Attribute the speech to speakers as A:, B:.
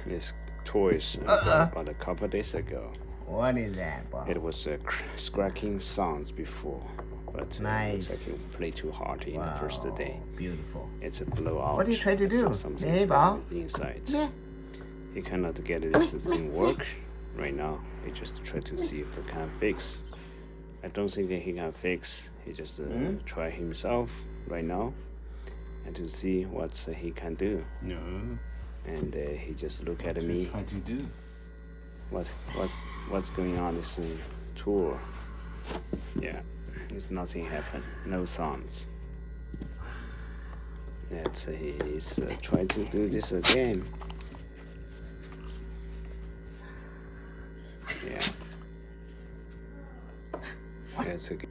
A: This toys about a couple of days ago.
B: What is that, Bob?
A: It was scratching sounds before, but
B: nice.
A: looks like he played too hard in the first day.
B: Beautiful.
A: It's a blowout.
B: What do you try to do?
A: Something
B: Bob?
A: Inside. He cannot get this thing work right now. He just try to see if he can fix. I don't think that he can fix. He just try himself right now, and to see what he can do.
C: No.
A: And he just look at me.
C: What to do?
A: What's going on this tour? Yeah, there's nothing happen. No sounds. That he is trying to do this again. Yeah. That's again.